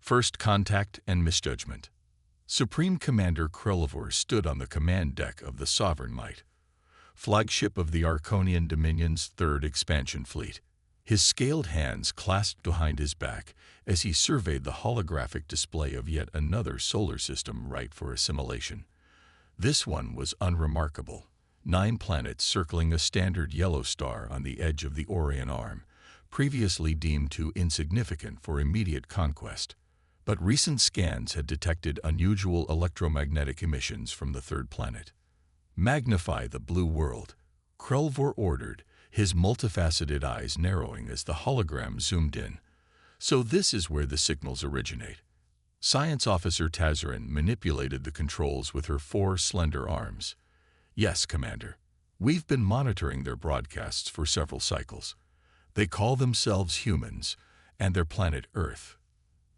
First contact and misjudgment. Supreme Commander Krelvor stood on the command deck of the Sovereign Might, flagship of the Arconian Dominion's third expansion fleet. His scaled hands clasped behind his back as he surveyed the holographic display of yet another solar system ripe for assimilation. This one was unremarkable. 9 planets circling a standard yellow star on the edge of the Orion Arm, previously deemed too insignificant for immediate conquest. But recent scans had detected unusual electromagnetic emissions from the third planet. Magnify the blue world, Krelvor ordered, his multifaceted eyes narrowing as the hologram zoomed in. So this is where the signals originate. Science Officer Tazarin manipulated the controls with her 4 slender arms. Yes, Commander. We've been monitoring their broadcasts for several cycles. They call themselves humans, and their planet Earth.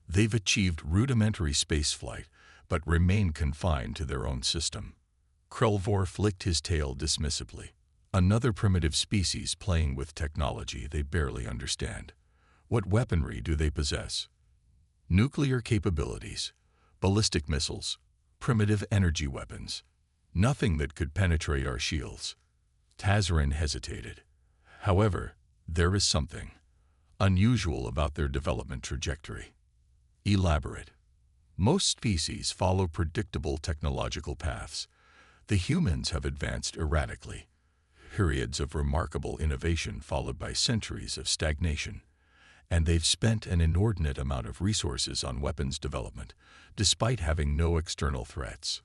They've achieved rudimentary spaceflight, but remain confined to their own system. Krelvor flicked his tail dismissively. Another primitive species playing with technology they barely understand. What weaponry do they possess? Nuclear capabilities, ballistic missiles, primitive energy weapons. Nothing that could penetrate our shields. Tazarin hesitated. However, there is something unusual about their development trajectory. Elaborate. Most species follow predictable technological paths. The humans have advanced erratically. Periods of remarkable innovation followed by centuries of stagnation. And they've spent an inordinate amount of resources on weapons development, despite having no external threats.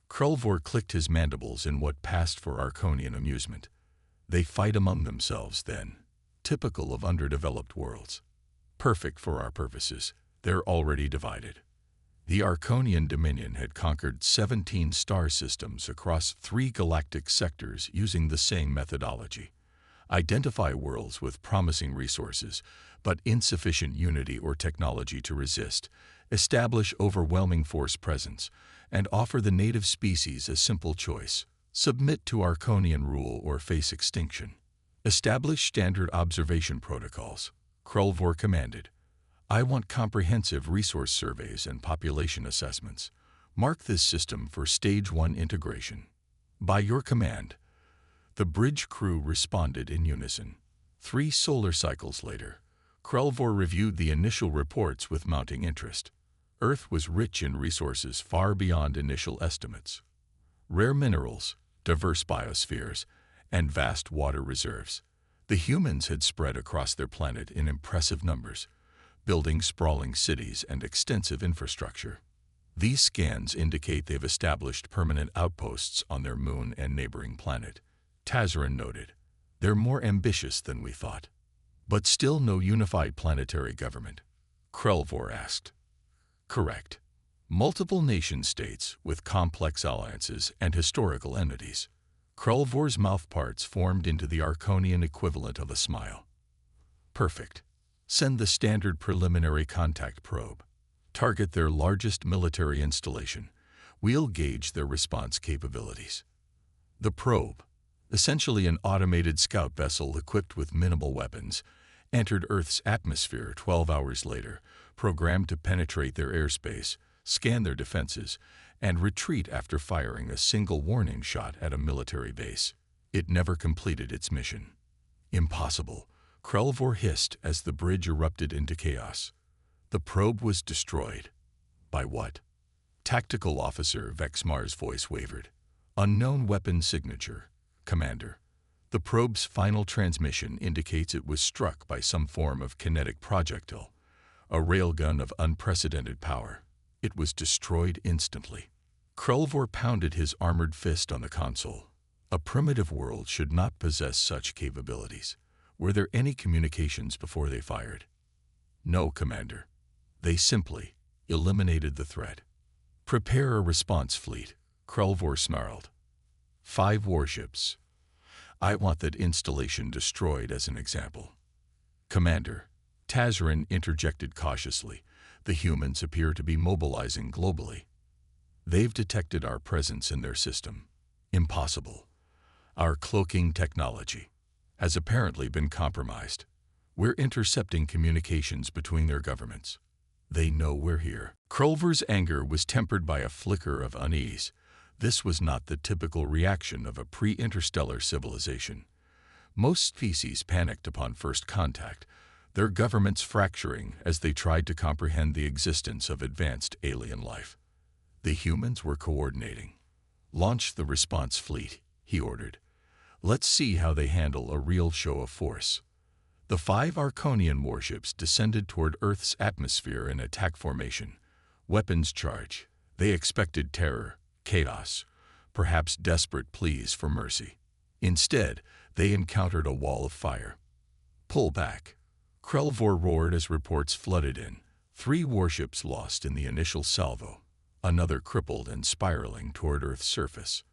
Krelvor clicked his mandibles in what passed for Arconian amusement. They fight among themselves, then. Typical of underdeveloped worlds. Perfect for our purposes. They're already divided. The Arconian Dominion had conquered 17 star systems across 3 galactic sectors using the same methodology. Identify worlds with promising resources, but insufficient unity or technology to resist, establish overwhelming force presence, and offer the native species a simple choice: submit to Arconian rule or face extinction. Establish standard observation protocols, Krelvor commanded. I want comprehensive resource surveys and population assessments. Mark this system for Stage 1 integration. By your command. The bridge crew responded in unison. 3 solar cycles later, Krelvor reviewed the initial reports with mounting interest. Earth was rich in resources far beyond initial estimates. Rare minerals, diverse biospheres, and vast water reserves. The humans had spread across their planet in impressive numbers, building sprawling cities and extensive infrastructure. These scans indicate they've established permanent outposts on their moon and neighboring planet. Tazarin noted. They're more ambitious than we thought. But still no unified planetary government? Krelvor asked. Correct. Multiple nation-states with complex alliances and historical entities. Krelvor's mouthparts formed into the Arconian equivalent of a smile. Perfect. Send the standard preliminary contact probe. Target their largest military installation. We'll gauge their response capabilities. The probe, essentially an automated scout vessel equipped with minimal weapons, entered Earth's atmosphere 12 hours later, programmed to penetrate their airspace, scan their defenses, and retreat after firing a single warning shot at a military base. It never completed its mission. Impossible, Krelvor hissed as the bridge erupted into chaos. The probe was destroyed. By what? Tactical Officer Vexmar's voice wavered. Unknown weapon signature, Commander. The probe's final transmission indicates it was struck by some form of kinetic projectile, a railgun of unprecedented power. It was destroyed instantly. Krelvor pounded his armored fist on the console. A primitive world should not possess such capabilities. Were there any communications before they fired? No, Commander. They simply eliminated the threat. Prepare a response fleet, Krelvor snarled. 5 warships. I want that installation destroyed as an example. Commander, Tazarin interjected cautiously. The humans appear to be mobilizing globally. They've detected our presence in their system. Impossible. Our cloaking technology has apparently been compromised. We're intercepting communications between their governments. They know we're here. Krulver's anger was tempered by a flicker of unease. This was not the typical reaction of a pre-interstellar civilization. Most species panicked upon first contact, their governments fracturing as they tried to comprehend the existence of advanced alien life. The humans were coordinating. "Launch the response fleet," he ordered. "Let's see how they handle a real show of force." The 5 Arconian warships descended toward Earth's atmosphere in attack formation. Weapons charge. They expected terror, chaos, perhaps desperate pleas for mercy. Instead, they encountered a wall of fire. "Pull back." Krulvor roared as reports flooded in. 3 warships lost in the initial salvo, another crippled and spiraling toward Earth's surface.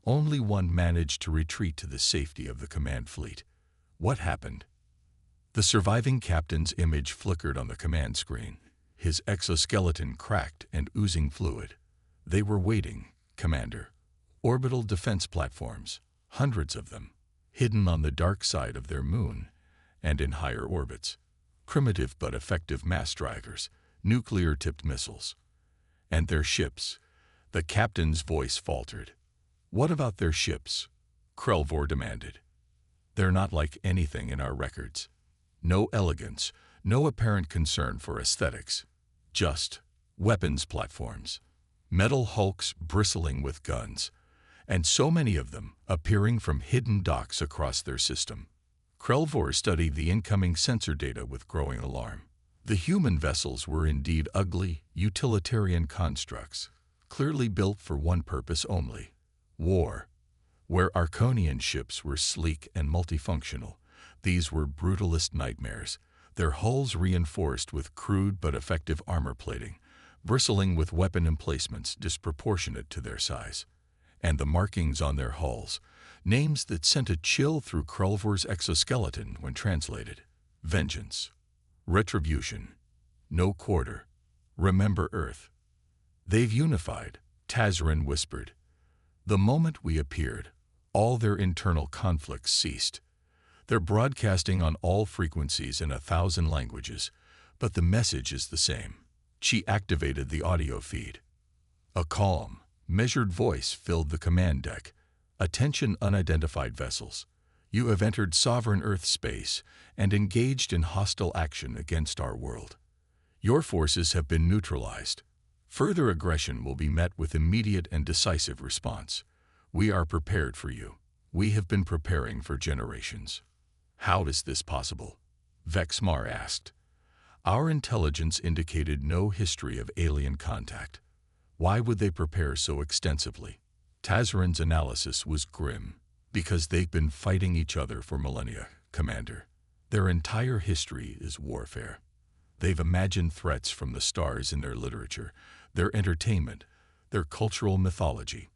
Only one managed to retreat to the safety of the command fleet. What happened? The surviving captain's image flickered on the command screen, his exoskeleton cracked and oozing fluid. "They were waiting, Commander. Orbital defense platforms, hundreds of them, hidden on the dark side of their moon and in higher orbits. Primitive but effective mass drivers, nuclear-tipped missiles. And their ships." The captain's voice faltered. "What about their ships?" Krulvor demanded. "They're not like anything in our records. No elegance, no apparent concern for aesthetics. Just weapons platforms. Metal hulks bristling with guns. And so many of them appearing from hidden docks across their system." Krulvor studied the incoming sensor data with growing alarm. The human vessels were indeed ugly, utilitarian constructs, clearly built for one purpose only: war. Where Arconian ships were sleek and multifunctional, these were brutalist nightmares, their hulls reinforced with crude but effective armor plating, bristling with weapon emplacements disproportionate to their size. And the markings on their hulls, names that sent a chill through Krulvor's exoskeleton when translated: vengeance, retribution, no quarter, remember Earth. "They've unified," Tazrin whispered. "The moment we appeared, all their internal conflicts ceased. They're broadcasting on all frequencies in 1,000 languages, but the message is the same." She activated the audio feed. A calm, measured voice filled the command deck. "Attention unidentified vessels. You have entered sovereign Earth space and engaged in hostile action against our world. Your forces have been neutralized. Further aggression will be met with immediate and decisive response. We are prepared for you. We have been preparing for generations." "How is this possible?" Vexmar asked. "Our intelligence indicated no history of alien contact. Why would they prepare so extensively?" Tazrin's analysis was grim. "Because they've been fighting each other for millennia, Commander. Their entire history is warfare. They've imagined threats from the stars in their literature, their entertainment, their cultural mythology.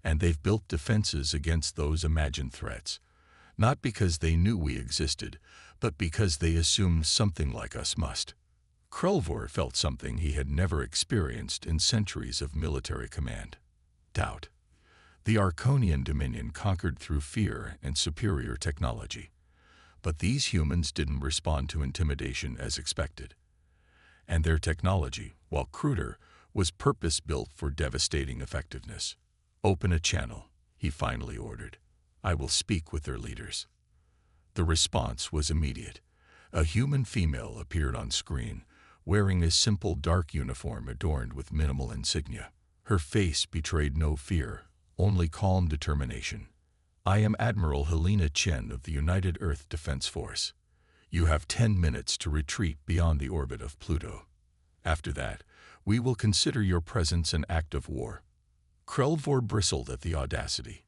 And they've built defenses against those imagined threats, not because they knew we existed, but because they assumed something like us must." Krulvor felt something he had never experienced in centuries of military command: doubt. The Arconian Dominion conquered through fear and superior technology. But these humans didn't respond to intimidation as expected. And their technology, while cruder, was purpose-built for devastating effectiveness. "Open a channel," he finally ordered. "I will speak with their leaders." The response was immediate. A human female appeared on screen, wearing a simple dark uniform adorned with minimal insignia. Her face betrayed no fear, only calm determination. "I am Admiral Helena Chen of the United Earth Defense Force. You have 10 minutes to retreat beyond the orbit of Pluto. After that, we will consider your presence an act of war." Krulvor bristled at the audacity.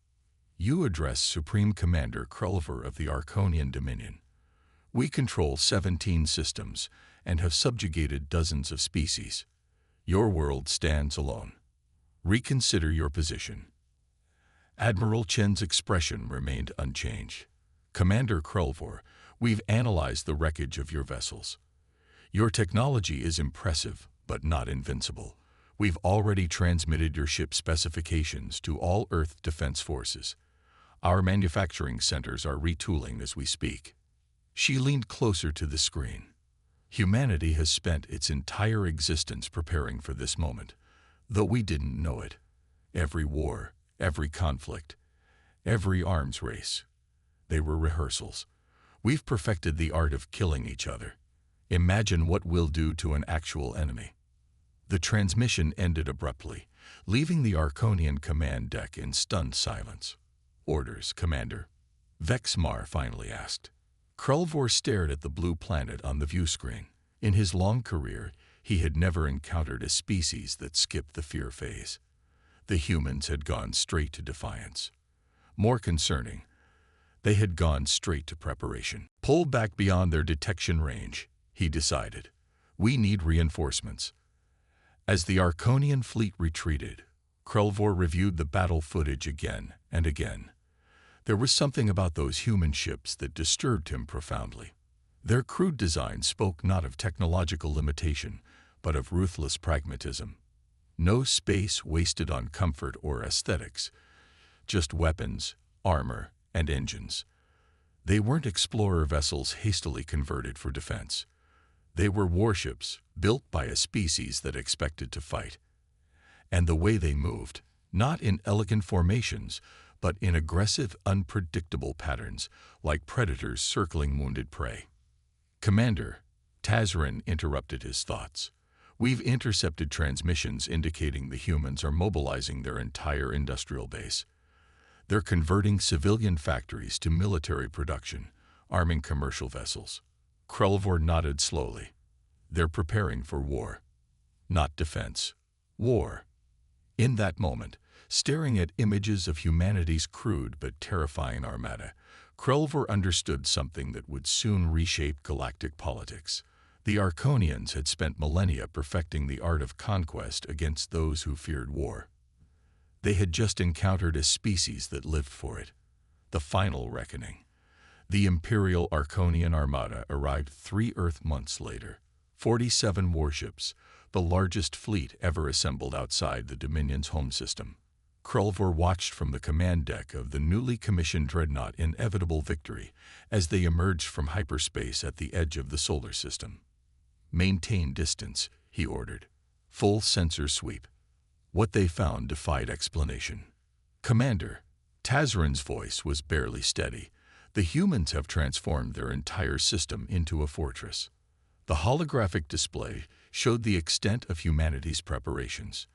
"You address Supreme Commander Krulvor of the Arconian Dominion. We control 17 systems and have subjugated dozens of species. Your world stands alone. Reconsider your position." Admiral Chen's expression remained unchanged. "Commander Krulvor, we've analyzed the wreckage of your vessels. Your technology is impressive, but not invincible. We've already transmitted your ship specifications to all Earth Defense Forces. Our manufacturing centers are retooling as we speak." She leaned closer to the screen. Humanity has spent its entire existence preparing for this moment, though we didn't know it. Every war, every conflict, every arms race, they were rehearsals. We've perfected the art of killing each other. Imagine what we'll do to an actual enemy. The transmission ended abruptly, leaving the Arconian command deck in stunned silence. "Orders, Commander," Vexmar finally asked. Krulvor stared at the blue planet on the view screen. In his long career, he had never encountered a species that skipped the fear phase. The humans had gone straight to defiance. More concerning, they had gone straight to preparation. Pull back beyond their detection range, he decided. We need reinforcements. As the Arconian fleet retreated, Krulvor reviewed the battle footage again and again. There was something about those human ships that disturbed him profoundly. Their crude design spoke not of technological limitation, but of ruthless pragmatism. No space wasted on comfort or aesthetics, just weapons, armor, and engines. They weren't explorer vessels hastily converted for defense. They were warships built by a species that expected to fight. And the way they moved, not in elegant formations, but in aggressive, unpredictable patterns, like predators circling wounded prey. "Commander," Tazrin interrupted his thoughts. "We've intercepted transmissions indicating the humans are mobilizing their entire industrial base. They're converting civilian factories to military production, arming commercial vessels." Krulvor nodded slowly. "They're preparing for war. Not defense. War." In that moment, staring at images of humanity's crude but terrifying armada, Krulvor understood something that would soon reshape galactic politics. The Arconians had spent millennia perfecting the art of conquest against those who feared war. They had just encountered a species that lived for it. The final reckoning. The Imperial Arconian Armada arrived 3 Earth months later. 47 warships, the largest fleet ever assembled outside the Dominion's home system. Krulvor watched from the command deck of the newly commissioned dreadnought Inevitable Victory as they emerged from hyperspace at the edge of the solar system. "Maintain distance," he ordered. "Full sensor sweep." What they found defied explanation. "Commander," Tazrin's voice was barely steady, "the humans have transformed their entire system into a fortress." The holographic display showed the extent of humanity's preparations.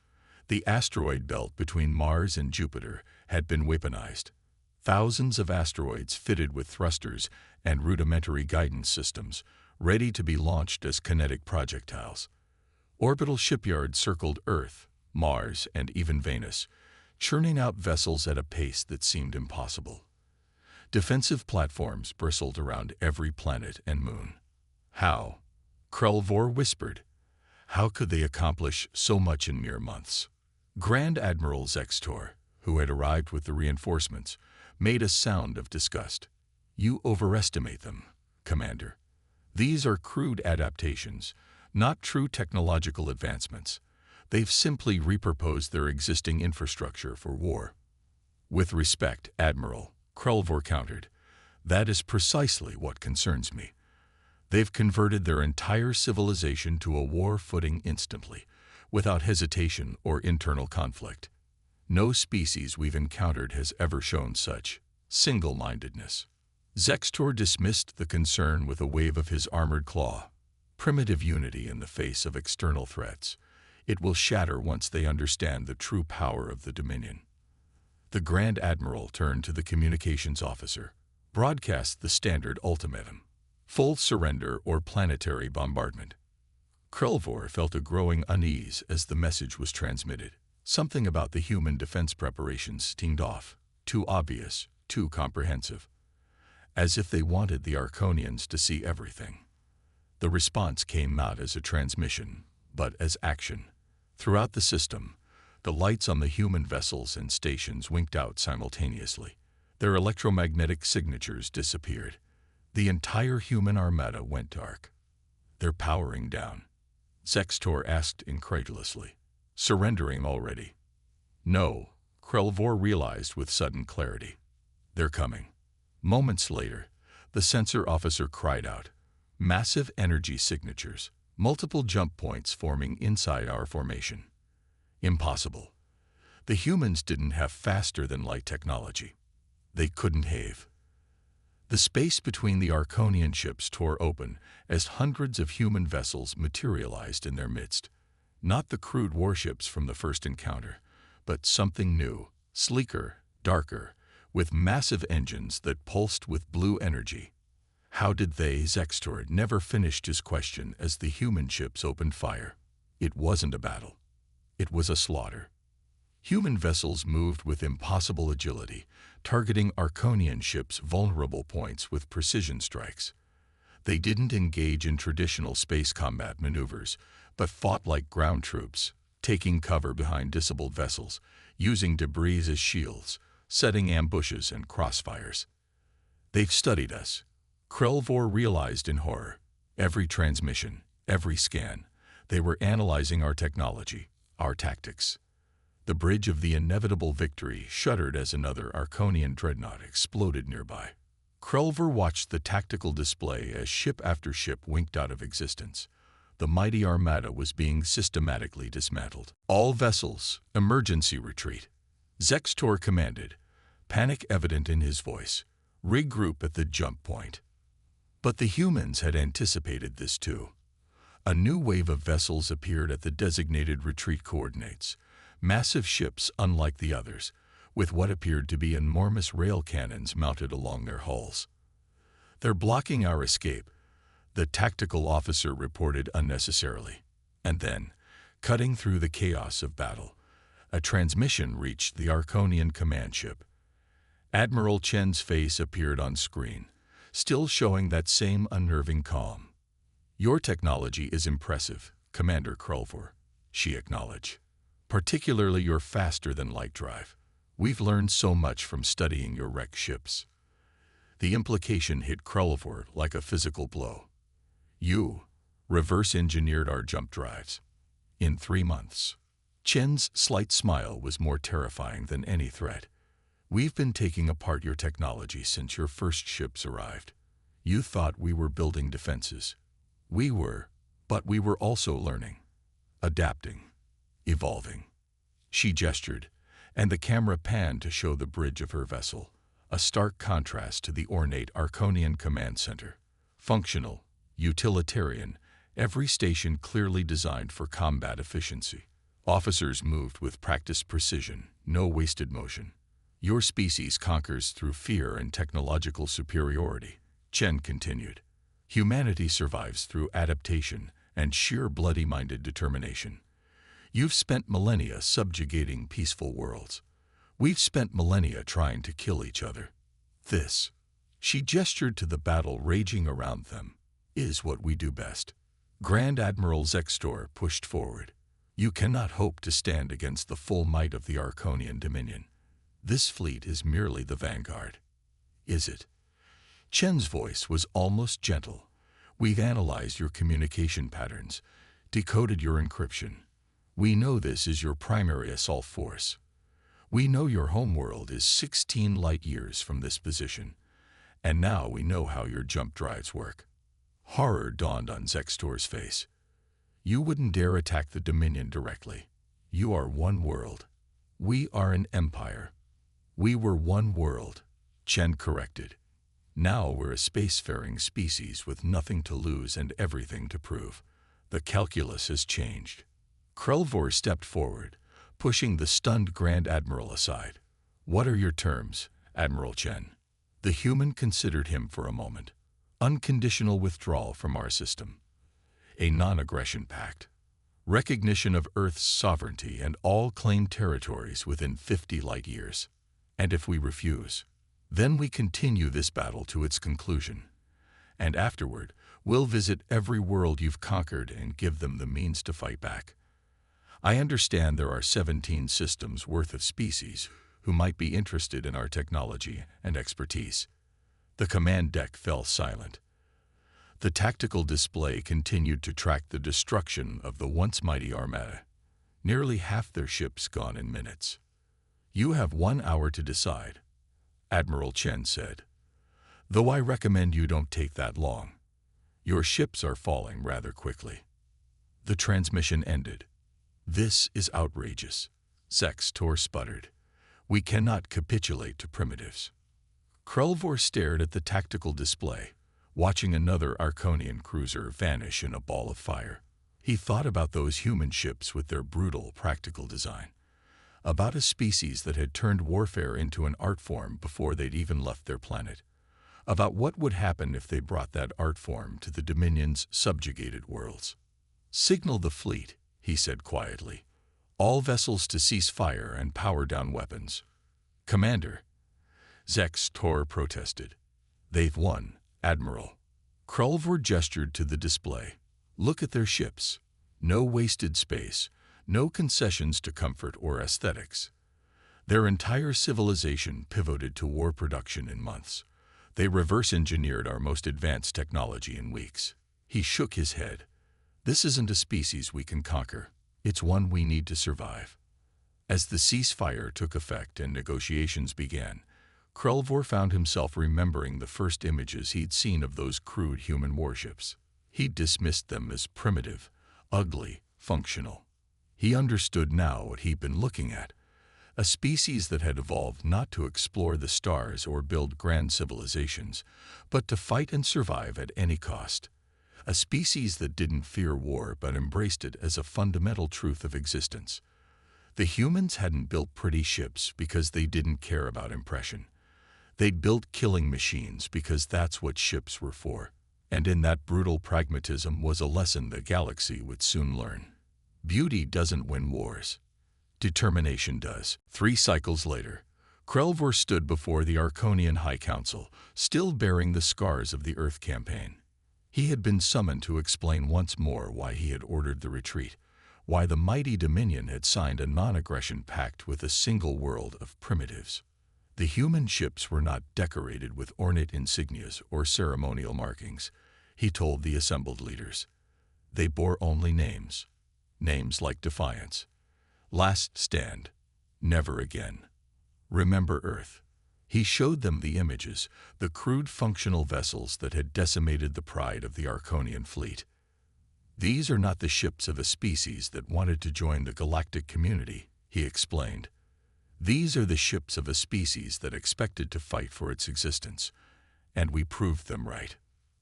The asteroid belt between Mars and Jupiter had been weaponized. Thousands of asteroids fitted with thrusters and rudimentary guidance systems, ready to be launched as kinetic projectiles. Orbital shipyards circled Earth, Mars, and even Venus, churning out vessels at a pace that seemed impossible. Defensive platforms bristled around every planet and moon. "How?" Krulvor whispered. "How could they accomplish so much in mere months?" Grand Admiral Zextor, who had arrived with the reinforcements, made a sound of disgust. "You overestimate them, Commander. These are crude adaptations, not true technological advancements. They've simply repurposed their existing infrastructure for war." "With respect, Admiral," Krulvor countered, "that is precisely what concerns me. They've converted their entire civilization to a war footing instantly, without hesitation or internal conflict. No species we've encountered has ever shown such single-mindedness." Zextor dismissed the concern with a wave of his armored claw. "Primitive unity in the face of external threats. It will shatter once they understand the true power of the Dominion." The Grand Admiral turned to the communications officer. "Broadcast the standard ultimatum. Full surrender or planetary bombardment." Krulvor felt a growing unease as the message was transmitted. Something about the human defense preparations seemed off, too obvious, too comprehensive. As if they wanted the Arconians to see everything. The response came not as a transmission, but as action. Throughout the system, the lights on the human vessels and stations winked out simultaneously. Their electromagnetic signatures disappeared. The entire human armada went dark. "They're powering down," Zextor asked incredulously. "Surrendering already?" "No," Krulvor realized with sudden clarity. "They're coming." Moments later, the sensor officer cried out, Massive energy signatures, multiple jump points forming inside our formation. Impossible. The humans didn't have faster-than-light technology. They couldn't have. The space between the Arconian ships tore open as hundreds of human vessels materialized in their midst. Not the crude warships from the first encounter, but something new, sleeker, darker, with massive engines that pulsed with blue energy. How did they? Zextor never finished his question as the human ships opened fire. It wasn't a battle. It was a slaughter. Human vessels moved with impossible agility, targeting Arconian ships' vulnerable points with precision strikes. They didn't engage in traditional space combat maneuvers, but fought like ground troops, taking cover behind disabled vessels, using debris as shields, setting ambushes and crossfires. They've studied us. Krelvor realized in horror. Every transmission, every scan, they were analyzing our technology, our tactics. The bridge of the inevitable victory shuddered as another Arconian dreadnought exploded nearby. Krelvor watched the tactical display as ship after ship winked out of existence. The mighty Armada was being systematically dismantled. All vessels, emergency retreat. Zextor commanded, panic evident in his voice. Regroup at the jump point. But the humans had anticipated this too. A new wave of vessels appeared at the designated retreat coordinates. Massive ships unlike the others, with what appeared to be enormous rail cannons mounted along their hulls. "They're blocking our escape," the tactical officer reported unnecessarily. And then, cutting through the chaos of battle, a transmission reached the Arconian command ship. Admiral Chen's face appeared on screen, still showing that same unnerving calm. "Your technology is impressive, Commander Krelvor," she acknowledged. "Particularly your faster-than-light drive. We've learned so much from studying your wrecked ships." The implication hit Krelvor like a physical blow. "You reverse-engineered our jump drives. In 3 months." Chen's slight smile was more terrifying than any threat. "We've been taking apart your technology since your first ships arrived. You thought we were building defenses. We were, but we were also learning, adapting, evolving." She gestured, and the camera panned to show the bridge of her vessel, a stark contrast to the ornate Arconian command center. Functional, utilitarian, every station clearly designed for combat efficiency. Officers moved with practiced precision, no wasted motion. "Your species conquers through fear and technological superiority," Chen continued. "Humanity survives through adaptation and sheer bloody-minded determination. You've spent millennia subjugating peaceful worlds. We've spent millennia trying to kill each other. This," she gestured to the battle raging around them, "is what we do best." Grand Admiral Zextor pushed forward. "You cannot hope to stand against the full might of the Arconian Dominion. This fleet is merely the vanguard." "Is it?" Chen's voice was almost gentle. "We've analyzed your communication patterns, decoded your encryption. We know this is your primary assault force. We know your homeworld is 16 light-years from this position, and now we know how your jump drives work." Horror dawned on Zextor's face. "You wouldn't dare attack the Dominion directly. You are one world. We are an empire." "We were one world," Chen corrected. "Now we're a spacefaring species with nothing to lose and everything to prove. The calculus has changed." Krelvor stepped forward, pushing the stunned Grand Admiral aside. "What are your terms, Admiral Chen?" The human considered him for a moment. "Unconditional withdrawal from our system. A non-aggression pact. Recognition of Earth's sovereignty and all claimed territories within 50 light-years. And if we refuse, then we continue this battle to its conclusion. And afterward, we'll visit every world you've conquered and give them the means to fight back. I understand there are 17 systems worth of species who might be interested in our technology and expertise." The command deck fell silent. The tactical display continued to track the destruction of the once mighty Armada. Nearly half their ships gone in minutes. "You have 1 hour to decide," Admiral Chen said. "Though I recommend you don't take that long. Your ships are falling rather quickly. The transmission ended. This is outrageous. Sextor sputtered. We cannot capitulate to primitives. Krelvor stared at the tactical display, watching another Arconian cruiser vanish in a ball of fire. He thought about those human ships with their brutal, practical design. About a species that had turned warfare into an art form before they'd even left their planet. About what would happen if they brought that art form to the Dominion's subjugated worlds. Signal the fleet, he said quietly. All vessels to cease fire and power down weapons. Commander. Sextor protested. They've won, Admiral. Krelvor gestured to the display. Look at their ships. No wasted space. No concessions to comfort or aesthetics. Their entire civilization pivoted to war production in months. They reverse-engineered our most advanced technology in weeks. He shook his head. This isn't a species we can conquer. It's one we need to survive. As the ceasefire took effect and negotiations began, Krelvor found himself remembering the first images he'd seen of those crude human warships. He dismissed them as primitive, ugly, functional. He understood now what he'd been looking at, a species that had evolved not to explore the stars or build grand civilizations, but to fight and survive at any cost. A species that didn't fear war but embraced it as a fundamental truth of existence. The humans hadn't built pretty ships because they didn't care about impression. They'd built killing machines because that's what ships were for. And in that brutal pragmatism was a lesson the galaxy would soon learn. Beauty doesn't win wars. Determination does. 3 cycles later, Krelvor stood before the Arconian High Council, still bearing the scars of the Earth campaign. He had been summoned to explain once more why he had ordered the retreat, why the mighty Dominion had signed a non-aggression pact with a single world of primitives. The human ships were not decorated with ornate insignias or ceremonial markings, he told the assembled leaders. They bore only names. Names like defiance. Last stand. Never again. Remember Earth. He showed them the images, the crude functional vessels that had decimated the pride of the Arconian fleet. These are not the ships of a species that wanted to join the galactic community, he explained. These are the ships of a species that expected to fight for its existence, and we proved them right.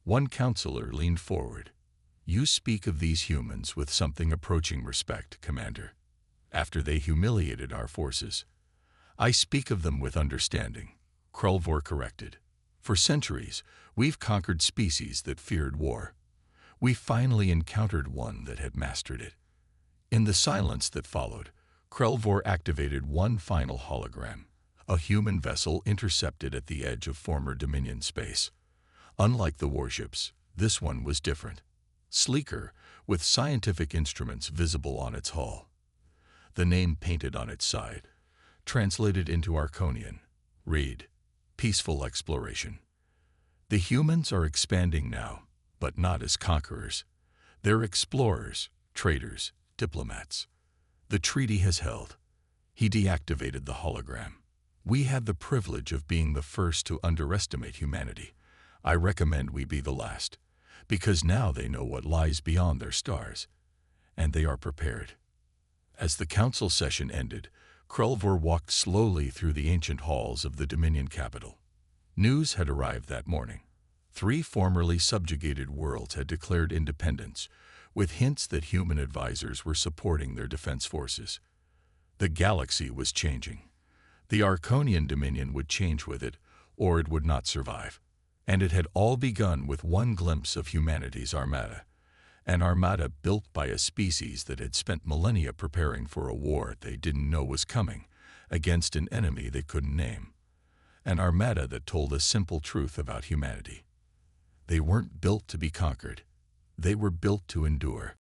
One counselor leaned forward. You speak of these humans with something approaching respect, Commander. After they humiliated our forces. I speak of them with understanding, Krelvor corrected. For centuries, we've conquered species that feared war. We finally encountered one that had mastered it. In the silence that followed, Krelvor activated one final hologram, a human vessel intercepted at the edge of former Dominion space. Unlike the warships, this one was different. Sleeker, with scientific instruments visible on its hull. The name painted on its side. Translated into Arconian. Read. Peaceful exploration. The humans are expanding now, but not as conquerors. They're explorers, traders, diplomats. The treaty has held. He deactivated the hologram. We had the privilege of being the first to underestimate humanity. I recommend we be the last, because now they know what lies beyond their stars, and they are prepared. As the council session ended, Krelvor walked slowly through the ancient halls of the Dominion capital. News had arrived that morning. 3 formerly subjugated worlds had declared independence, with hints that human advisors were supporting their defense forces. The galaxy was changing. The Arconian Dominion would change with it, or it would not survive. And it had all begun with one glimpse of humanity's Armada. An Armada built by a species that had spent millennia preparing for a war they didn't know was coming, against an enemy they couldn't name. An Armada that told a simple truth about humanity. They weren't built to be conquered. They were built to endure.